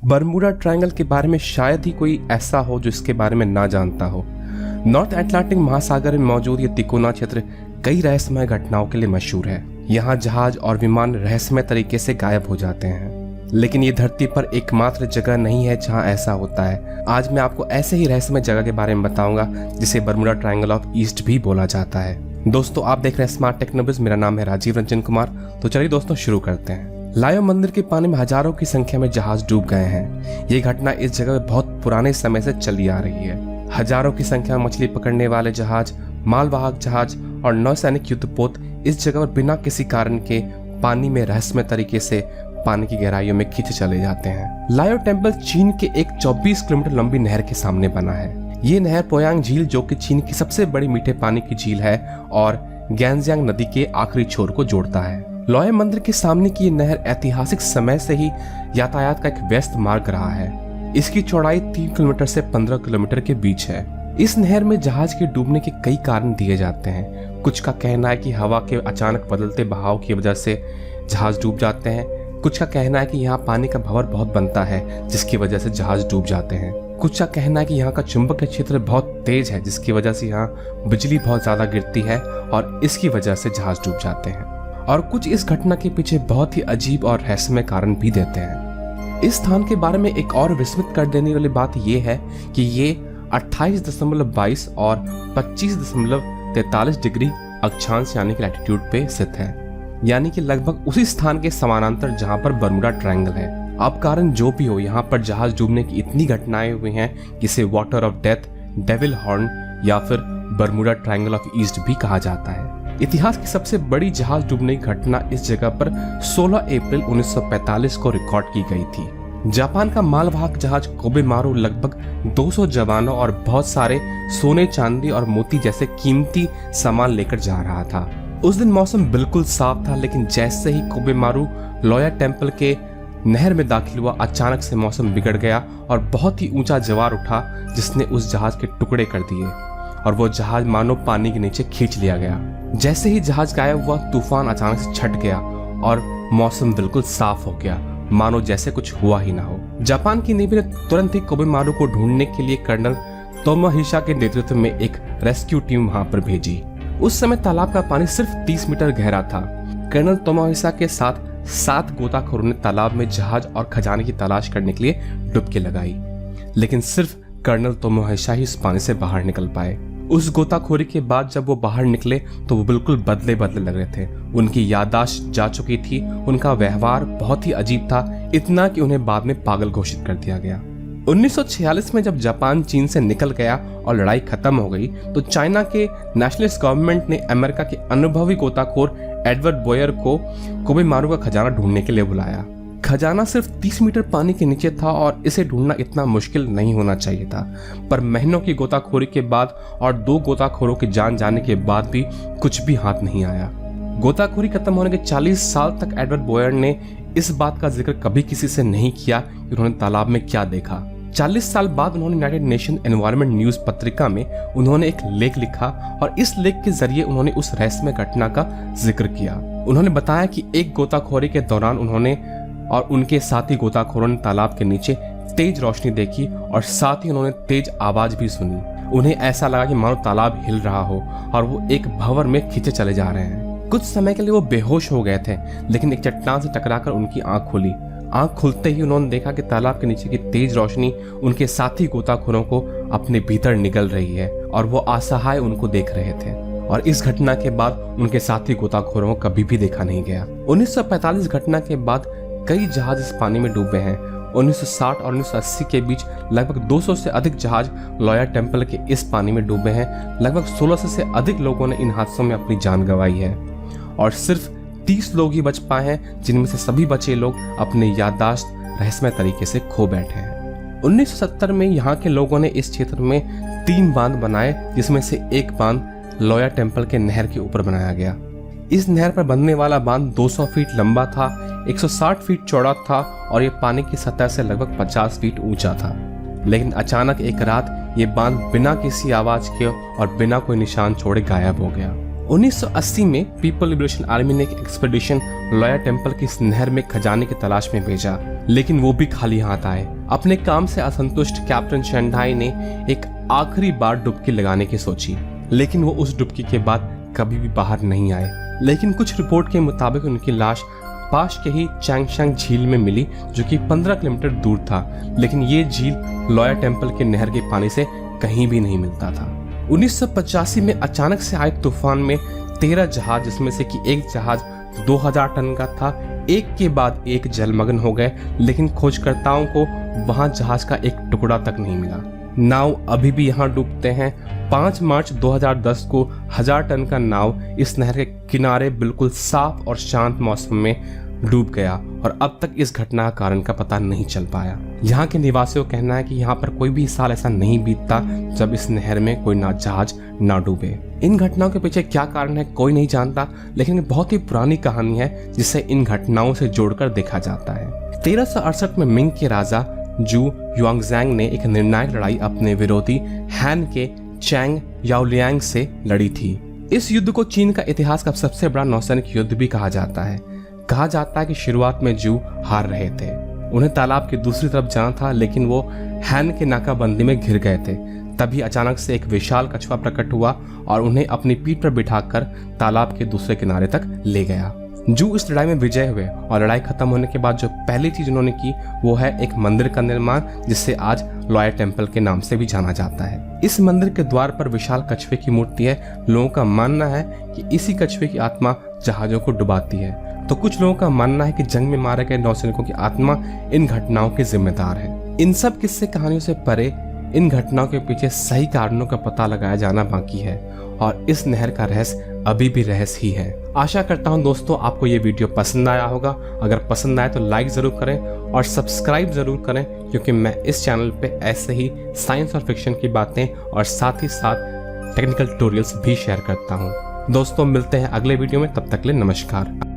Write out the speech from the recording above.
Bermuda triangle के बारे में शायद ही कोई ऐसा हो जो इसके बारे में ना जानता हो। नॉर्थ अटलांटिक महासागर में मौजूद ये तिकोना क्षेत्र कई रहस्यमय घटनाओं के लिए मशहूर है। यहाँ जहाज और विमान रहस्यमय तरीके से गायब हो जाते हैं, लेकिन ये धरती पर एकमात्र जगह नहीं है जहाँ ऐसा होता है। आज मैं आपको ऐसे ही रहस्यमय जगह के बारे में बताऊंगा जिसे बरमूडा ट्रायंगल ऑफ ईस्ट भी बोला जाता है। दोस्तों, आप देख रहे हैं स्मार्ट टेक्नोलॉजीज। मेरा नाम है राजीव रंजन कुमार। तो चलिए दोस्तों शुरू करते हैं। लायो मंदिर के पानी में हजारों की संख्या में जहाज डूब गए हैं। ये घटना इस जगह में बहुत पुराने समय से चली आ रही है। हजारों की संख्या में मछली पकड़ने वाले जहाज, मालवाहक जहाज और नौसैनिक युद्धपोत इस जगह पर बिना किसी कारण के पानी में रहस्यमय तरीके से पानी की गहराइयों में खींचे चले जाते हैं। लायो टेम्पल चीन के एक 24 किलोमीटर लंबी नहर के सामने बना है। ये नहर पोयांग झील, जो कि चीन की सबसे बड़ी मीठे पानी की झील है, और गैंजियांग नदी के आखिरी छोर को जोड़ता है। लायो मंदिर के सामने की ये नहर ऐतिहासिक समय से ही यातायात का एक व्यस्त मार्ग रहा है। इसकी चौड़ाई 3 किलोमीटर से 15 किलोमीटर के बीच है। इस नहर में जहाज के डूबने के कई कारण दिए जाते हैं। कुछ का कहना है कि हवा के अचानक बदलते बहाव की वजह से जहाज डूब जाते हैं। कुछ का कहना है कि यहाँ पानी का भंवर बहुत बनता है, जिसकी वजह से जहाज डूब जाते हैं। कुछ का कहना है कि यहाँ का चुंबकीय क्षेत्र बहुत तेज है, जिसकी वजह से यहाँ बिजली बहुत ज्यादा गिरती है और इसकी वजह से जहाज डूब जाते हैं। और कुछ इस घटना के पीछे बहुत ही अजीब और रहस्यमय कारण भी देते हैं। इस स्थान के बारे में एक और विस्मित कर देने वाली बात यह है कि ये 28.22 और 25.43 डिग्री अक्षांश यानी कि लैटिट्यूड पे स्थित है, यानी कि लगभग उसी स्थान के समानांतर जहां पर बरमूडा ट्रायंगल है। अब कारण जो भी हो, यहाँ पर जहाज डूबने की इतनी घटनाएं हुई हैं जिसे water of death, devil horn या फिर बरमूडा ट्रायंगल ऑफ ईस्ट भी कहा जाता है। इतिहास की सबसे बड़ी जहाज डूबने की घटना इस जगह पर 16 अप्रैल 1945 को रिकॉर्ड की गई थी। जापान का मालवाहक जहाज कोबेमारू लगभग 200 जवानों और बहुत सारे सोने, चांदी और मोती जैसे कीमती सामान लेकर जा रहा था। उस दिन मौसम बिल्कुल साफ था, लेकिन जैसे ही कोबेमारू लायो टेम्पल के नहर में दाखिल हुआ, अचानक से मौसम बिगड़ गया और बहुत ही ऊंचा ज्वार उठा, जिसने उस जहाज के टुकड़े कर दिए और वो जहाज मानो पानी के नीचे खींच लिया गया। जैसे ही जहाज गायब हुआ, तूफान अचानक से छट गया और मौसम बिल्कुल साफ हो गया, मानो जैसे कुछ हुआ ही ना हो। जापान की नेवी ने तुरंत ही कोबेमारू को ढूंढने के लिए कर्नल तोमोहिसा के नेतृत्व में एक रेस्क्यू टीम वहां पर भेजी। उस समय तालाब का पानी सिर्फ 30 मीटर गहरा था। कर्नल तोमोहिसा के साथ 7 गोताखोरों ने तालाब में जहाज और खजाने की तलाश करने के लिए डुबकी लगाई, लेकिन सिर्फ कर्नल तोमोहिसा ही उस पानी से बाहर निकल पाए। उस गोताखोरी के बाद जब वो बाहर निकले तो वो बिल्कुल बदले बदले लग रहे थे। उनकी याददाश्त जा चुकी थी, उनका व्यवहार बहुत ही अजीब था, इतना कि उन्हें बाद में पागल घोषित कर दिया गया। 1946 में जब जापान चीन से निकल गया और लड़ाई खत्म हो गई, तो चाइना के नेशनलिस्ट गवर्नमेंट ने अमेरिका के अनुभवी गोताखोर एडवर्ड बोयर को कोबेमारू का खजाना ढूंढने के लिए बुलाया। खजाना सिर्फ 30 मीटर पानी के नीचे था और इसे ढूंढना इतना मुश्किल नहीं होना चाहिए था, पर महीनों की गोताखोरी के बाद और 2 गोताखोरों की जान जाने के बाद भी कुछ भी हाथ नहीं आया। गोताखोरी खत्म होने के 40 साल तक एडवर्ड बोयर ने इस बात का जिक्र कभी किसी से नहीं किया कि उन्होंने तालाब में क्या देखा। 40 साल बाद उन्होंने यूनाइटेड नेशन एनवायरनमेंट न्यूज पत्रिका में उन्होंने एक लेख लिखा और इस लेख के जरिए उन्होंने उस रहस्यमय घटना का जिक्र किया। उन्होंने बताया कि एक गोताखोरी के दौरान उन्होंने और उनके साथी गोताखोरों ने तालाब के नीचे तेज रोशनी देखी और साथ ही उन्होंने तेज आवाज भी सुनी। उन्हें ऐसा लगा कि मानो तालाब हिल रहा हो और वो एक भंवर में खींचे चले जा रहे हैं। कुछ समय के लिए वो बेहोश हो गए थे, लेकिन एक चट्टान से टकराकर उनकी आंख खुली। आंख खुलते ही उन्होंने देखा कि तालाब के नीचे की तेज रोशनी उनके साथी गोताखोरों को अपने भीतर निगल रही है और वो असहाय उनको देख रहे थे। और इस घटना के बाद उनके साथी गोताखोरों को कभी भी देखा नहीं गया। 1945 घटना के बाद कई जहाज इस पानी में डूबे हैं। 1960 और 1980 के बीच लगभग 200 से अधिक जहाज लायो टेम्पल के इस पानी में डूबे हैं। लगभग 1600 से अधिक लोगों ने इन हादसों में अपनी जान गंवाई है और सिर्फ 30 लोग ही बच पाए हैं, जिनमें से सभी बचे लोग अपने याददाश्त रहस्यमय तरीके से खो बैठे हैं। 1970 में यहाँ के लोगों ने इस क्षेत्र में 3 बांध बनाए, जिसमें से एक बांध लायो टेम्पल के नहर के ऊपर बनाया गया। इस नहर पर बनने वाला बांध 200 फीट लंबा था, 160 फीट चौड़ा था और ये पानी की सतह से लगभग 50 फीट ऊंचा था। लेकिन अचानक एक रात ये बांध बिना किसी आवाज के और बिना कोई निशान छोड़े गायब हो गया। 1980 में पीपल लिबरेशन आर्मी ने एक एक्सपेडिशन लॉया टेम्पल की इस नहर में खजाने की तलाश में भेजा, लेकिन वो भी खाली हाथ आए। अपने काम से असंतुष्ट कैप्टन शेंडाई ने एक आखिरी बार डुबकी लगाने की सोची, लेकिन वो उस डुबकी के बाद कभी भी बाहर नहीं आए। लेकिन कुछ रिपोर्ट के मुताबिक उनकी लाश पास के ही चैंगशांग झील में मिली, जो कि 15 किलोमीटर दूर था, लेकिन ये झील लॉया टेम्पल के नहर के पानी से कहीं भी नहीं मिलता था। 1985 में अचानक से आए तूफान में 13 जहाज, जिसमें से कि एक जहाज 2000 टन का था, एक के बाद एक जलमग्न हो गए, लेकिन खोजकर्ताओं को वहां जहाज का एक टुकड़ा तक नहीं मिला। नाव अभी भी यहाँ डूबते हैं। 5 मार्च 2010 को 1000 टन का नाव इस नहर के किनारे बिल्कुल साफ और शांत मौसम में डूब गया और अब तक इस घटना का कारण का पता नहीं चल पाया। यहाँ के निवासियों का कहना है कि यहाँ पर कोई भी साल ऐसा नहीं बीतता जब इस नहर में कोई ना जहाज ना डूबे। इन घटनाओं के पीछे क्या कारण है कोई नहीं जानता, लेकिन बहुत ही पुरानी कहानी है जिसे इन घटनाओं से जोड़कर देखा जाता है। 1368 में मिंग के राजा जू युआंगज़ैंग ने एक निर्णायक लड़ाई अपने विरोधी हैन के चैंग याओलियांग से लड़ी थी। इस युद्ध को चीन का इतिहास का सबसे बड़ा नौसैनिक युद्ध भी कहा जाता है। कहा जाता है कि शुरुआत में जू हार रहे थे, उन्हें तालाब की दूसरी तरफ जाना था, लेकिन वो हैन के नाकाबंदी में घिर गए थे। तभी अचानक से एक विशाल कछुआ प्रकट हुआ और उन्हें अपनी पीठ पर बिठाकर तालाब के दूसरे किनारे तक ले गया। जू इस लड़ाई में विजय हुए और लड़ाई खत्म होने के बाद जो पहली चीज उन्होंने की वो है एक मंदिर का निर्माण, जिसे आज लॉया टेम्पल के नाम से भी जाना जाता है। इस मंदिर के द्वार पर विशाल कछुए की मूर्ति है। लोगों का मानना है कि इसी कछुए की आत्मा जहाजों को डुबाती है, तो कुछ लोगों का मानना है कि जंग में मारे गए नौसैनिकों की आत्मा इन घटनाओं के जिम्मेदार है। इन सब किस्से कहानियों से परे इन घटनाओं के पीछे सही कारणों का पता लगाया जाना बाकी है और इस नहर का रहस्य अभी भी रहस्य ही है। आशा करता हूं दोस्तों आपको ये वीडियो पसंद आया होगा। अगर पसंद आए तो लाइक जरूर करें और सब्सक्राइब जरूर करें, क्योंकि मैं इस चैनल पे ऐसे ही साइंस और फिक्शन की बातें और साथ ही साथ टेक्निकल ट्यूटोरियल्स भी शेयर करता हूं। दोस्तों मिलते हैं अगले वीडियो में, तब तक के लिए नमस्कार।